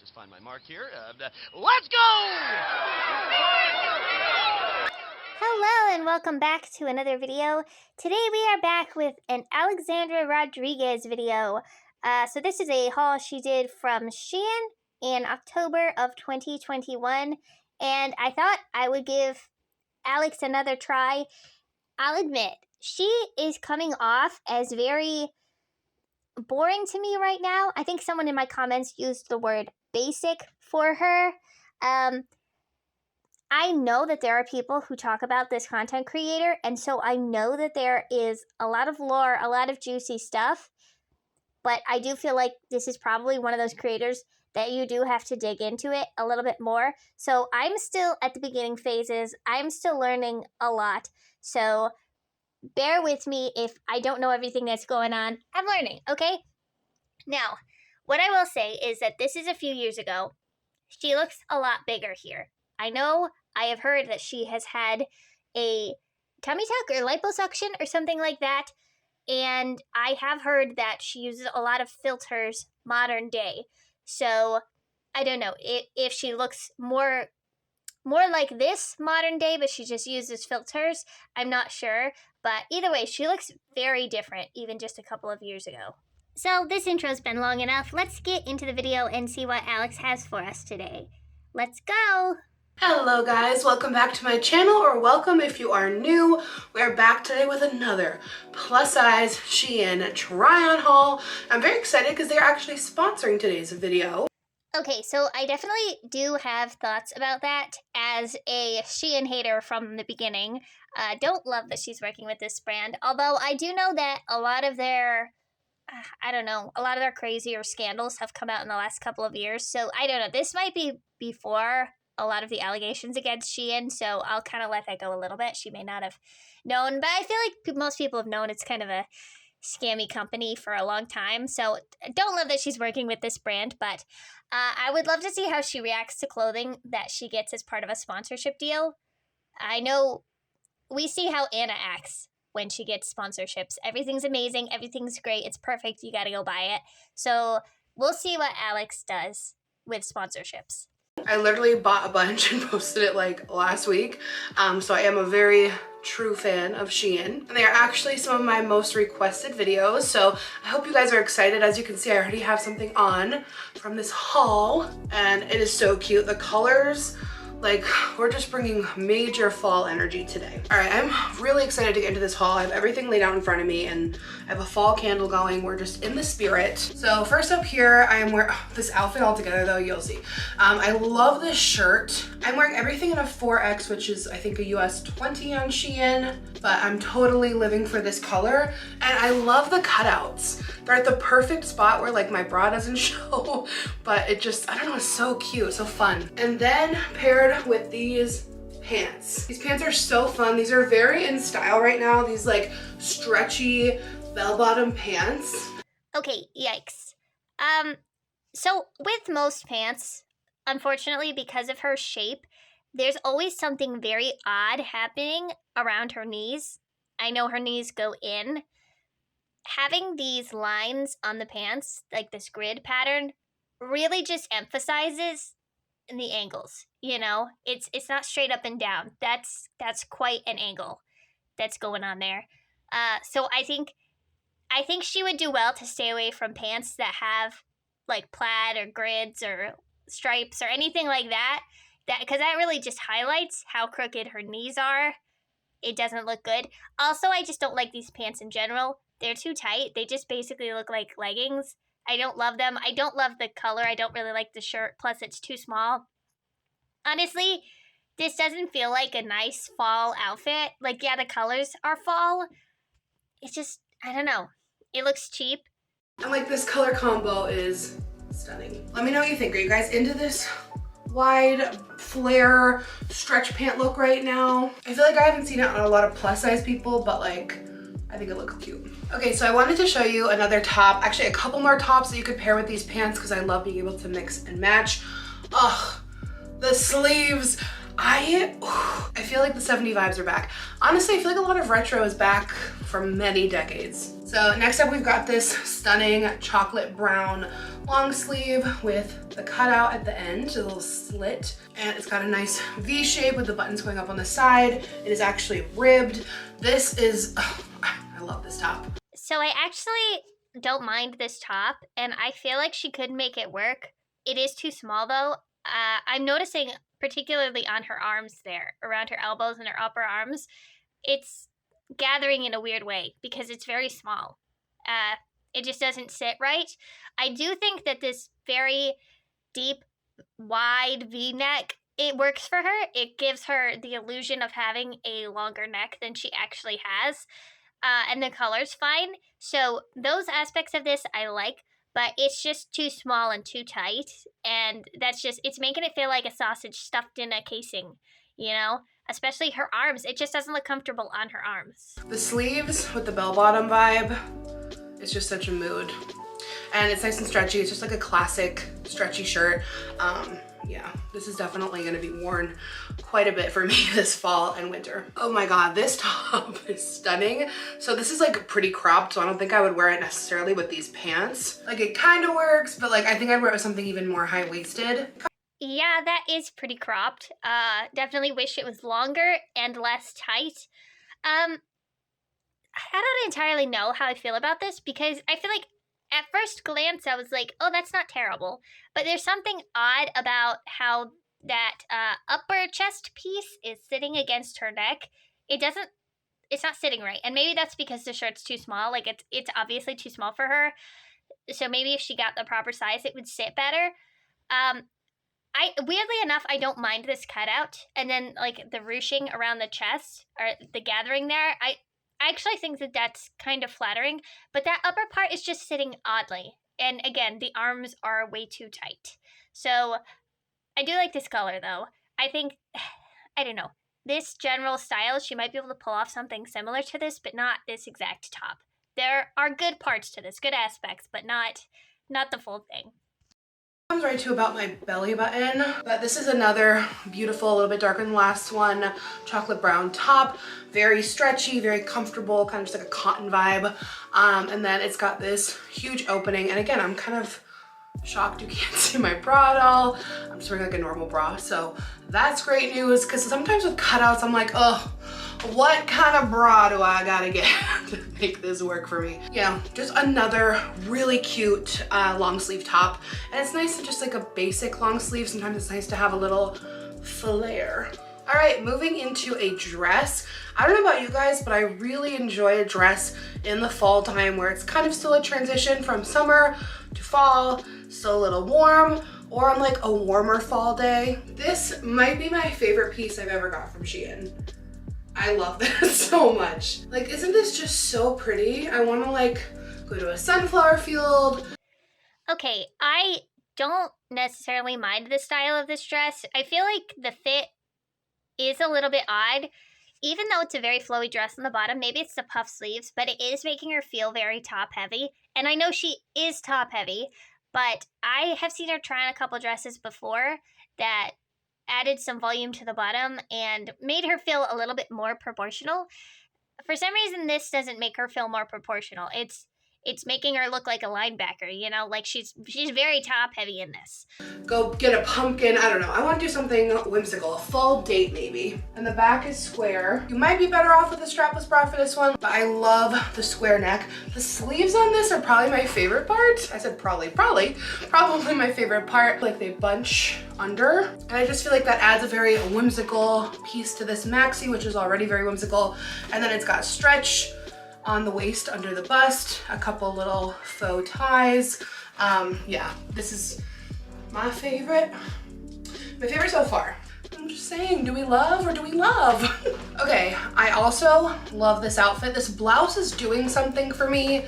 just find my mark here. Let's go! Hello and welcome back to another video. Today we are back with an Alexandra Rodriguez video. So this is a haul she did from Shein in October of 2021. And I thought I would give Alex another try. I'll admit, she is coming off as very boring to me right now. I think someone in my comments used the word basic for her. I know that there are people who talk about this content creator, and so I know that there is a lot of lore, a lot of juicy stuff, but I do feel like this is probably one of those creators that you do have to dig into it a little bit more. So I'm still at the beginning phases. I'm still learning a lot. So bear with me if I don't know everything that's going on. I'm learning, okay? Now, what I will say is that this is a few years ago. She looks a lot bigger here. I know I have heard that she has had a tummy tuck or liposuction or something like that. And I have heard that she uses a lot of filters modern day. So I don't know if she looks more like this modern day, but she just uses filters. I'm not sure. But either way, she looks very different even just a couple of years ago. So this intro's been long enough. Let's get into the video and see what Alex has for us today. Let's go! Hello guys, welcome back to my channel, or welcome if you are new. We're back today with another plus size Shein try on haul. I'm very excited because they're actually sponsoring today's video. Okay, so I definitely do have thoughts about that as a Shein hater from the beginning. Don't love that she's working with this brand, although I do know that a lot of their crazier scandals have come out in the last couple of years. So I don't know, this might be before a lot of the allegations against Shein, so I'll kind of let that go a little bit. She may not have known, but I feel like most people have known it's kind of a scammy company for a long time. So don't love that she's working with this brand, but I would love to see how she reacts to clothing that she gets as part of a sponsorship deal. I know we see how Anna acts when she gets sponsorships. Everything's amazing, everything's great, it's perfect, you gotta go buy it. So we'll see what Alex does with sponsorships. I literally bought a bunch and posted it like last week, so I am a very true fan of Shein. And they are actually some of my most requested videos, so I hope you guys are excited. As you can see, I already have something on from this haul, and it is so cute. The colors, like, we're just bringing major fall energy today. All right, I'm really excited to get into this haul. I have everything laid out in front of me and I have a fall candle going. We're just in the spirit. So first up here, I am wearing this outfit all together though, you'll see. I love this shirt. I'm wearing everything in a 4X, which is I think a US 20 on Shein, but I'm totally living for this color. And I love the cutouts. They're at the perfect spot where like my bra doesn't show, but it just, I don't know, it's so cute, so fun. And then paired with these pants. These pants are so fun. These are very in style right now. These like stretchy bell-bottom pants. Okay, yikes. So with most pants, unfortunately, because of her shape, there's always something very odd happening around her knees. I know her knees go in. Having these lines on the pants, like this grid pattern, really just emphasizes the angles, you know? It's not straight up and down. That's quite an angle that's going on there. So I think she would do well to stay away from pants that have like plaid or grids or stripes or anything like that. Because that really just highlights how crooked her knees are. It doesn't look good. Also, I just don't like these pants in general. They're too tight. They just basically look like leggings. I don't love them. I don't love the color. I don't really like the shirt. Plus, it's too small. Honestly, this doesn't feel like a nice fall outfit. Like, yeah, the colors are fall. It's just, I don't know. It looks cheap. And like this color combo is stunning. Let me know what you think. Are you guys into this wide flare stretch pant look right now? I feel like I haven't seen it on a lot of plus size people, but like, I think it looks cute. Okay, so I wanted to show you another top, actually a couple more tops that you could pair with these pants because I love being able to mix and match. Ugh, the sleeves. I feel like the 70 vibes are back. Honestly, I feel like a lot of retro is back from many decades. So next up, we've got this stunning chocolate brown long sleeve with the cutout at the end, a little slit. And it's got a nice V shape with the buttons going up on the side. It is actually ribbed. This is, I love this top. So I actually don't mind this top, and I feel like she could make it work. It is too small though. I'm noticing particularly on her arms there, around her elbows and her upper arms, it's gathering in a weird way because it's very small. It just doesn't sit right. I do think that this very deep, wide V-neck, it works for her. It gives her the illusion of having a longer neck than she actually has. And the color's fine. So those aspects of this I like, but it's just too small and too tight. And that's just, it's making it feel like a sausage stuffed in a casing, you know? Especially her arms. It just doesn't look comfortable on her arms. The sleeves with the bell-bottom vibe, it's just such a mood. And it's nice and stretchy. It's just like a classic stretchy shirt. Yeah, this is definitely gonna be worn quite a bit for me this fall and winter. Oh my God, this top is stunning. So this is like pretty cropped, so I don't think I would wear it necessarily with these pants. Like it kind of works, but like I think I'd wear it with something even more high-waisted. Yeah, that is pretty cropped. Definitely wish it was longer and less tight. I don't entirely know how I feel about this because I feel like at first glance I was like, oh, that's not terrible. But there's something odd about how that upper chest piece is sitting against her neck. It's not sitting right. And maybe that's because the shirt's too small. Like it's obviously too small for her. So maybe if she got the proper size, it would sit better. Weirdly enough, I don't mind this cutout. And then like the ruching around the chest or the gathering there, I actually think that that's kind of flattering, but that upper part is just sitting oddly. And again, the arms are way too tight. So I do like this color though. I think, I don't know, this general style, she might be able to pull off something similar to this, but not this exact top. There are good parts to this, good aspects, but not the full thing. Comes right to about my belly button, but this is another beautiful, a little bit darker than the last one, chocolate brown top, very stretchy, very comfortable, kind of just like a cotton vibe. And then it's got this huge opening, and again, I'm kind of shocked you can't see my bra at all. I'm just wearing like a normal bra, so that's great news, because sometimes with cutouts I'm like, oh, what kind of bra do I gotta get to make this work for me? You know, just another really cute long sleeve top. And it's nice to just like a basic long sleeve. Sometimes it's nice to have a little flair. All right, moving into a dress. I don't know about you guys, but I really enjoy a dress in the fall time where it's kind of still a transition from summer to fall, still a little warm, or on like a warmer fall day. This might be my favorite piece I've ever got from Shein. I love this so much. Like, isn't this just so pretty? I wanna like go to a sunflower field. Okay, I don't necessarily mind the style of this dress. I feel like the fit is a little bit odd. Even though it's a very flowy dress on the bottom, maybe it's the puff sleeves, but it is making her feel very top heavy. And I know she is top heavy, but I have seen her try on a couple dresses before that added some volume to the bottom and made her feel a little bit more proportional. For some reason, this doesn't make her feel more proportional. It's making her look like a linebacker, you know, like she's very top heavy in this. Go get a pumpkin, I don't know. I want to do something whimsical, a fall date maybe. And the back is square. You might be better off with a strapless bra for this one, but I love the square neck. The sleeves on this are probably my favorite part. I said probably my favorite part. Like they bunch under. And I just feel like that adds a very whimsical piece to this maxi, which is already very whimsical. And then it's got stretch on the waist under the bust, a couple little faux ties. Yeah, this is my favorite so far. I'm just saying, do we love or do we love? Okay, I also love this outfit. This blouse is doing something for me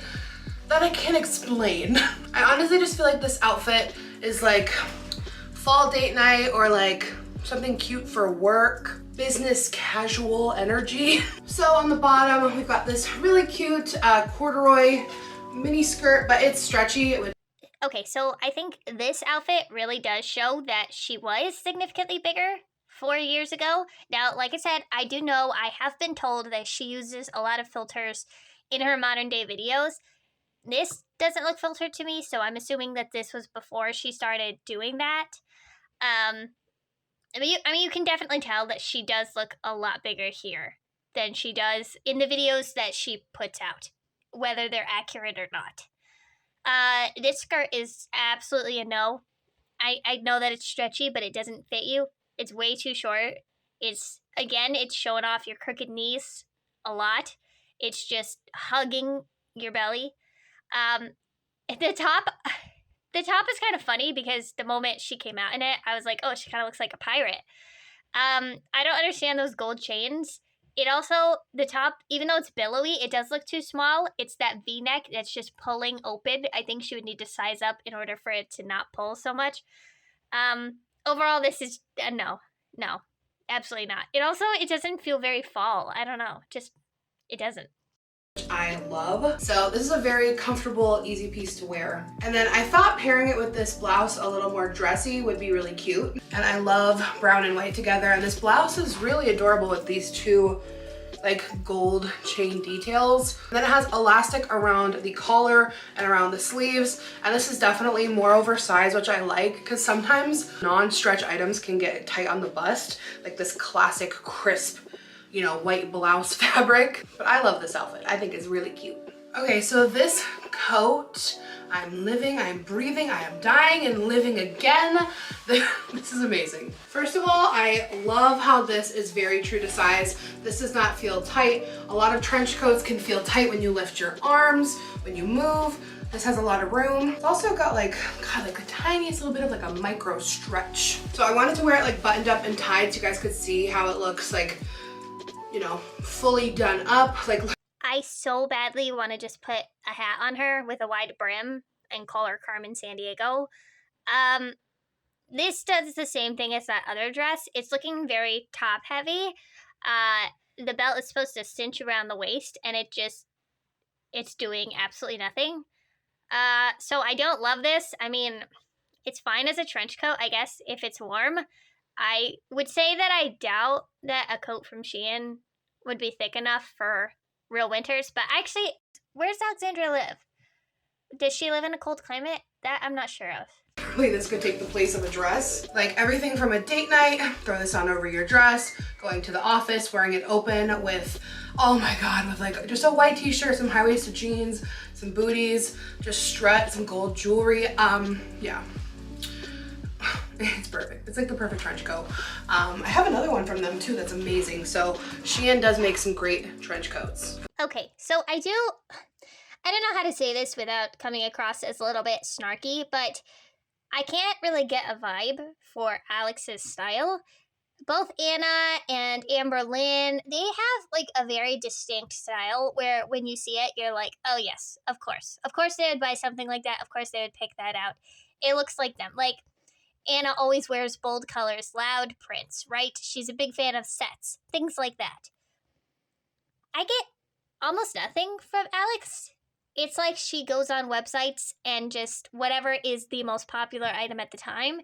that I can't explain. I honestly just feel like this outfit is like fall date night or like something cute for work, business casual energy. So on the bottom, we've got this really cute corduroy mini skirt, but it's stretchy. Okay, so I think this outfit really does show that she was significantly bigger 4 years ago. Now, like I said, I do know, I have been told that she uses a lot of filters in her modern day videos. This doesn't look filtered to me, so I'm assuming that this was before she started doing that. I mean, you can definitely tell that she does look a lot bigger here than she does in the videos that she puts out, whether they're accurate or not. This skirt is absolutely a no. I know that it's stretchy, but it doesn't fit you. It's way too short. It's showing off your crooked knees a lot. It's just hugging your belly. The top is kind of funny because the moment she came out in it, I was like, oh, she kind of looks like a pirate. I don't understand those gold chains. It also, the top, even though it's billowy, it does look too small. It's that V-neck that's just pulling open. I think she would need to size up in order for it to not pull so much. Overall, this is no, absolutely not. It doesn't feel very fall. I don't know, it doesn't. I love. So this is a very comfortable, easy piece to wear. And then I thought pairing it with this blouse a little more dressy would be really cute. And I love brown and white together. And this blouse is really adorable with these two like gold chain details. And then it has elastic around the collar and around the sleeves. And this is definitely more oversized, which I like because sometimes non-stretch items can get tight on the bust, like this classic crisp, you know, white blouse fabric. But I love this outfit. I think it's really cute. Okay, so this coat, I'm living, I'm breathing, I am dying and living again. This is amazing. First of all, I love how this is very true to size. This does not feel tight. A lot of trench coats can feel tight when you lift your arms, when you move. This has a lot of room. It's also got like the tiniest little bit of like a micro stretch. So I wanted to wear it like buttoned up and tied so you guys could see how it looks like, you know, fully done up. Like, I so badly want to just put a hat on her with a wide brim and call her Carmen Sandiego. This does the same thing as that other dress. It's looking very top heavy. The belt is supposed to cinch around the waist and it's doing absolutely nothing. So I don't love this. I mean, it's fine as a trench coat, I guess, if it's warm. I would say that I doubt that a coat from Shein would be thick enough for real winters, but actually, where's Alexandra live? Does she live in a cold climate? That I'm not sure of. Really, this could take the place of a dress. Like everything from a date night, throw this on over your dress, going to the office, wearing it open with, oh my God, with like just a white t-shirt, some high-waisted jeans, some booties, just strut, some gold jewelry. Yeah. It's perfect. It's like the perfect trench coat. I have another one from them too that's amazing. So Shein does make some great trench coats. Okay, so I don't know how to say this without coming across as a little bit snarky, but I can't really get a vibe for Alex's style. Both Anna and Amber Lynn, they have like a very distinct style where when you see it, you're like, oh yes, of course. Of course they would buy something like that. Of course they would pick that out. It looks like them. Like, Anna always wears bold colors, loud prints, right? She's a big fan of sets, things like that. I get almost nothing from Alex. It's like she goes on websites and just whatever is the most popular item at the time,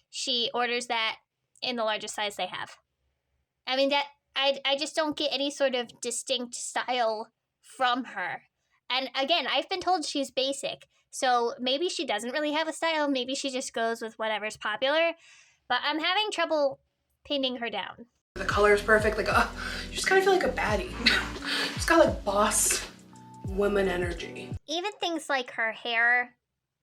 she orders that in the largest size they have. I mean, that I just don't get any sort of distinct style from her. And again, I've been told she's basic. So maybe she doesn't really have a style. Maybe she just goes with whatever's popular. But I'm having trouble pinning her down. The color is perfect. Like, you just kind of feel like a baddie. It's got like boss woman energy. Even things like her hair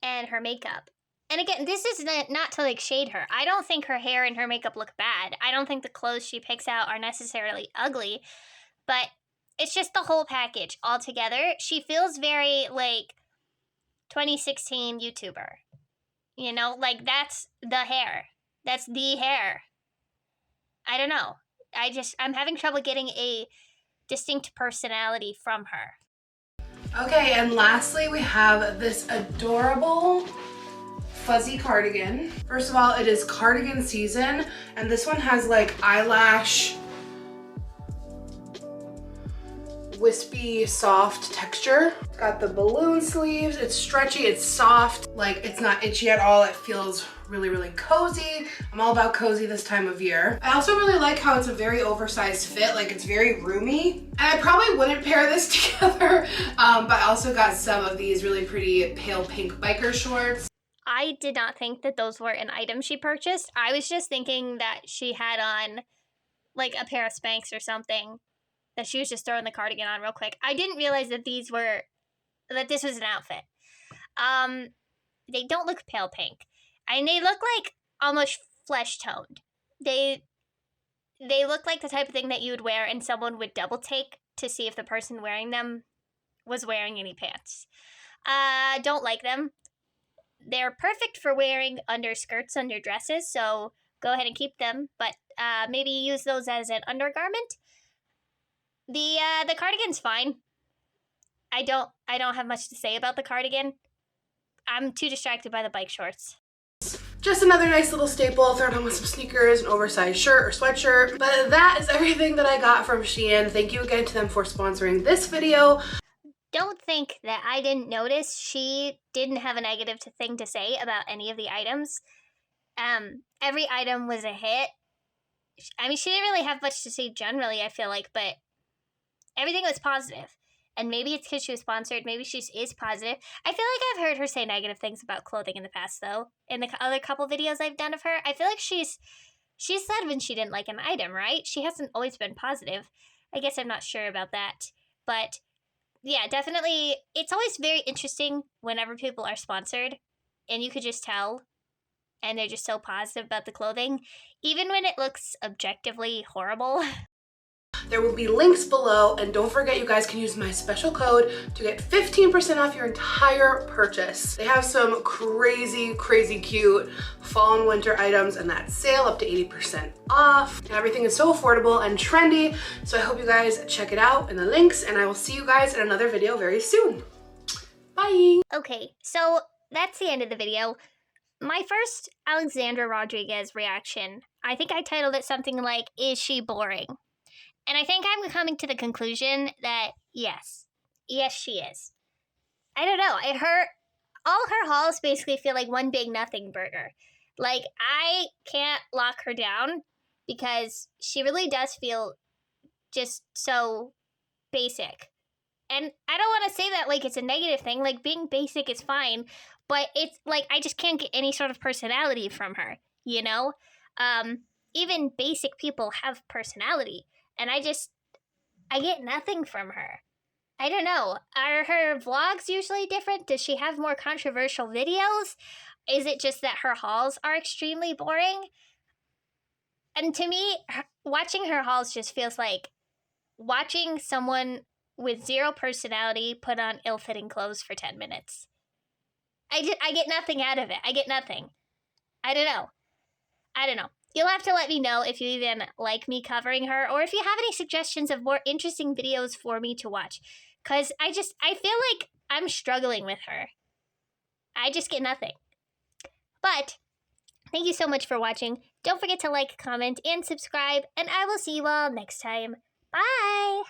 and her makeup. And again, this is not to like shade her. I don't think her hair and her makeup look bad. I don't think the clothes she picks out are necessarily ugly. But it's just the whole package altogether. She feels very like 2016 YouTuber. You know, like that's the hair. That's the hair. I don't know. I'm having trouble getting a distinct personality from her. Okay, and lastly, we have this adorable fuzzy cardigan. First of all, it is cardigan season, and this one has like eyelash wispy, soft texture. It's got the balloon sleeves. It's stretchy, it's soft. Like, it's not itchy at all. It feels really, really cozy. I'm all about cozy this time of year. I also really like how it's a very oversized fit. Like, it's very roomy. And I probably wouldn't pair this together, but I also got some of these really pretty pale pink biker shorts. I did not think that those were an item she purchased. I was just thinking that she had on like a pair of Spanx or something, that she was just throwing the cardigan on real quick. I didn't realize that this was an outfit. They don't look pale pink. And they look like almost flesh toned. They look like the type of thing that you would wear and someone would double take to see if the person wearing them was wearing any pants. Don't like them. They're perfect for wearing under skirts, under dresses, so go ahead and keep them, but maybe use those as an undergarment. The cardigan's fine. I don't have much to say about the cardigan. I'm too distracted by the bike shorts. Just another nice little staple, throw it on with some sneakers, an oversized shirt or sweatshirt. But that is everything that I got from Shein. Thank you again to them for sponsoring this video. Don't think that I didn't notice. She didn't have a negative thing to say about any of the items. Every item was a hit. I mean, she didn't really have much to say generally, I feel like, but everything was positive. And maybe it's because she was sponsored. Maybe she is positive. I feel like I've heard her say negative things about clothing in the past, though. In the other couple videos I've done of her, I feel like she's said when she didn't like an item, right? She hasn't always been positive. I guess I'm not sure about that. But yeah, definitely. It's always very interesting whenever people are sponsored. And you could just tell. And they're just so positive about the clothing. Even when it looks objectively horrible. There will be links below, and don't forget you guys can use my special code to get 15% off your entire purchase. They have some crazy, crazy cute fall and winter items and that sale up to 80% off. And everything is so affordable and trendy, so I hope you guys check it out in the links, and I will see you guys in another video very soon. Bye! Okay, so that's the end of the video. My first Alexandra Rodriguez reaction, I think I titled it something like, "Is she boring?" And I think I'm coming to the conclusion that yes, she is. I don't know. All her hauls basically feel like one big nothing burger. Like, I can't lock her down because she really does feel just so basic. And I don't want to say that like it's a negative thing. Like, being basic is fine, but it's like I just can't get any sort of personality from her, you know? Even basic people have personality. And I get nothing from her. I don't know. Are her vlogs usually different? Does she have more controversial videos? Is it just that her hauls are extremely boring? And to me, watching her hauls just feels like watching someone with zero personality put on ill-fitting clothes for 10 minutes. I get nothing out of it. I get nothing. I don't know. You'll have to let me know if you even like me covering her, or if you have any suggestions of more interesting videos for me to watch. Because I feel like I'm struggling with her. I just get nothing. But thank you so much for watching. Don't forget to like, comment, and subscribe, and I will see you all next time. Bye!